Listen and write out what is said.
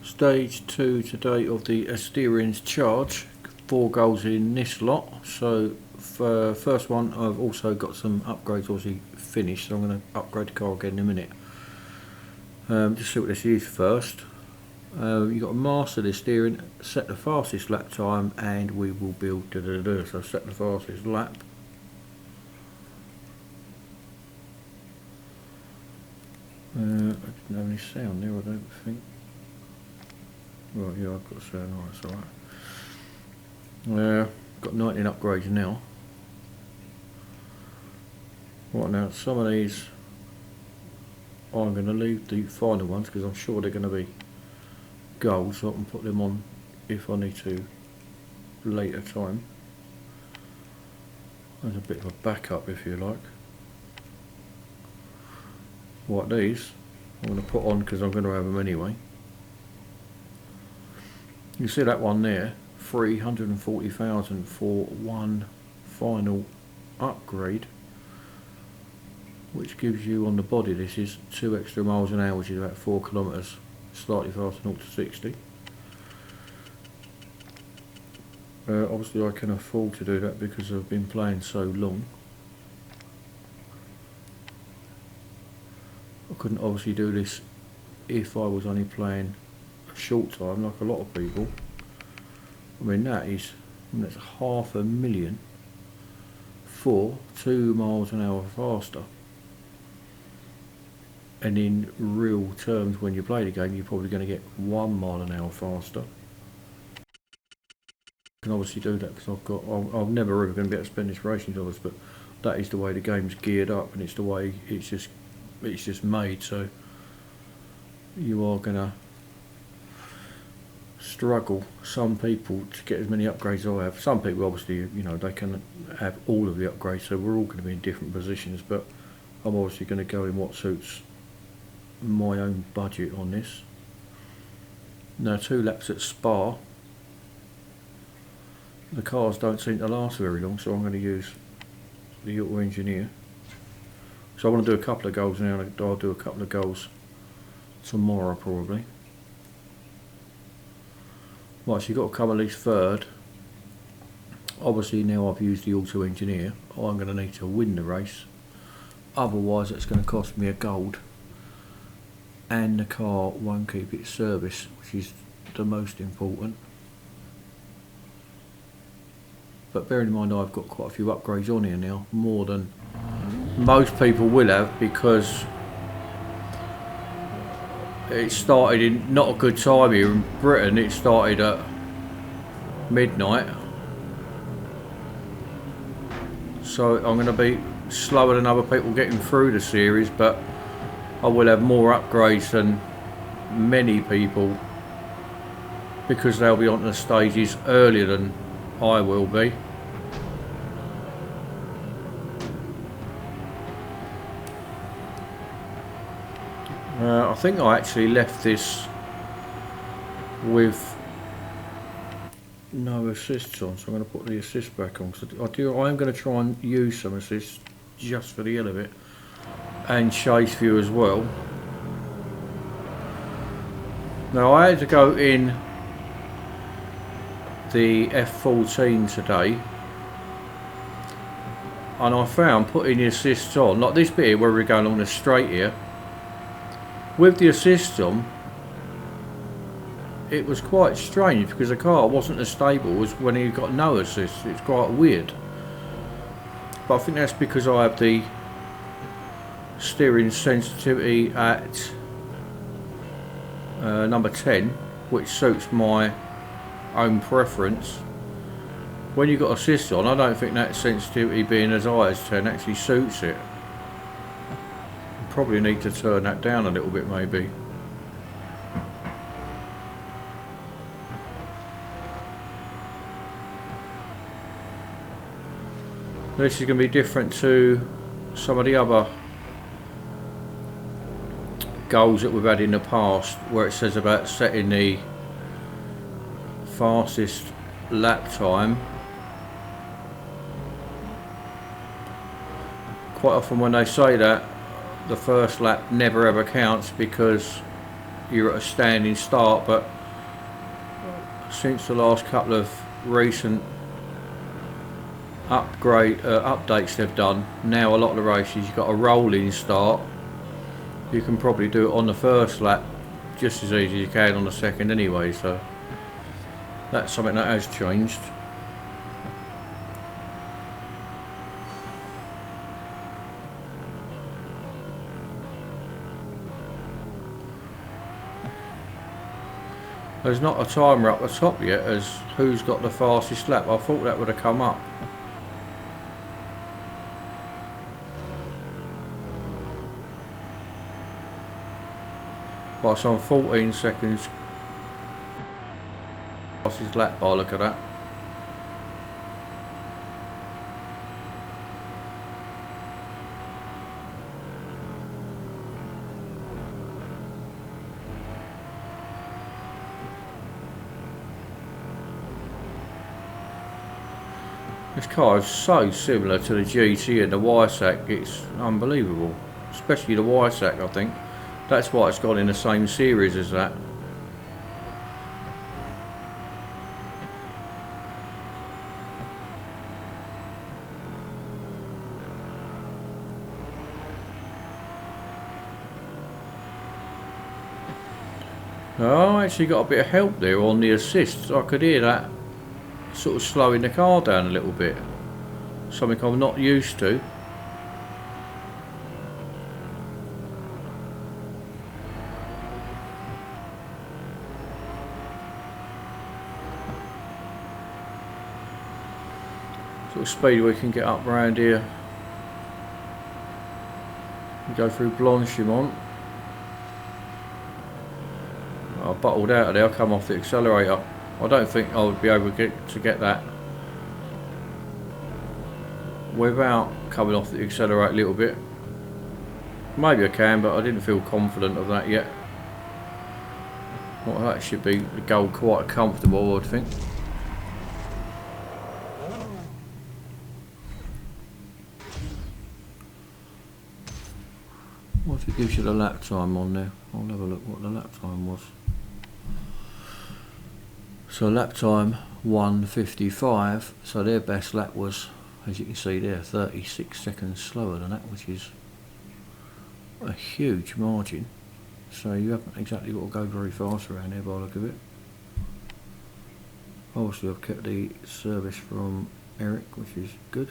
Stage 2 today of the Asterion's charge. 4 goals in this lot. So for first one, I've also got some upgrades obviously finished, so I'm going to upgrade the car again in a minute. Just see what this is first. You've got to master the steering, set the fastest lap time, and we will build So set the fastest lap. I didn't have any sound there, I don't think. Right, yeah, I've got sound, that's alright. Got 19 upgrades now. Right, now some of these I'm going to leave the final ones because I'm sure they're going to be gold, so I can put them on if I need to later time. There's a bit of a backup if you like. What these I'm going to put on because I'm going to have them anyway. You see that one there, 340,000 for one final upgrade, which gives you on the body, this is 2 extra miles an hour, which is about 4 kilometres, slightly faster than 0 to 60. Obviously I can afford to do that because I've been playing so long. I couldn't obviously do this if I was only playing a short time like a lot of people. I mean that's 500,000 for 2 miles an hour faster. And in real terms, when you play the game, you're probably going to get 1 mile an hour faster. I can obviously do that because I'm never ever going to be able to spend this racing dollars, but that is the way the game's geared up, and it's the way it's just made. So you are going to struggle, some people, to get as many upgrades as I have. Some people obviously, you know, they can have all of the upgrades, so we're all going to be in different positions, but I'm obviously going to go in what suits my own budget on this. Now 2 laps at Spa. The cars don't seem to last very long, so I'm going to use the auto engineer. So I want to do a couple of goals now, and I'll do a couple of goals tomorrow probably. Right, so you've got to come at least third. Obviously now I've used the auto engineer, I'm going to need to win the race. Otherwise it's going to cost me a gold. And the car won't keep its service, which is the most important. But bearing in mind I've got quite a few upgrades on here now, more than most people will have, because it started in not a good time here in Britain. It started at midnight, so I'm going to be slower than other people getting through the series, but I will have more upgrades than many people because they'll be on the stages earlier than I will be. I think I actually left this with no assists on, so I'm going to put the assist back on, because I am going to try and use some assists just for the hell of it, and chase view as well. Now I had to go in the F14 today, and I found putting the assists on, like this bit here where we're going along the straight here, with the assists on, it was quite strange because the car wasn't as stable as when you got no assists. It's quite weird. But I think that's because I have the steering sensitivity at number 10, which suits my own preference. When you've got assists on, I don't think that sensitivity being as high as 10 actually suits it. Probably need to turn that down a little bit maybe. This is going to be different to some of the other goals that we've had in the past, where it says about setting the fastest lap time. Quite often when they say that, the first lap never ever counts because you're at a standing start, but since the last couple of recent updates they've done, now a lot of the races you've got a rolling start. You can probably do it on the first lap just as easy as you can on the second anyway, so that's something that has changed. There's not a timer up the top yet as who's got the fastest lap. I thought that would have come up. By some 14 seconds. Fastest lap by look at that. This car is so similar to the GT and the Y-Sac, it's unbelievable. Especially the Y-Sac, I think. That's why it's gone in the same series as that. Oh, I actually got a bit of help there on the assist. I could hear that sort of slowing the car down a little bit. Something I'm not used to. Sort of speed we can get up around here. We go through Blanchimont. I bottled out of there, I'll come off the accelerator. I don't think I would be able to get that without coming off the accelerator a little bit. Maybe I can, but I didn't feel confident of that yet. Well, that should be go quite comfortable, I would think. What if it gives you the lap time on there? I'll have a look what the lap time was. So lap time 1:55, so their best lap was, as you can see there, 36 seconds slower than that, which is a huge margin. So you haven't exactly got to go very fast around here by the look of it. Obviously I've kept the service from Eric, which is good.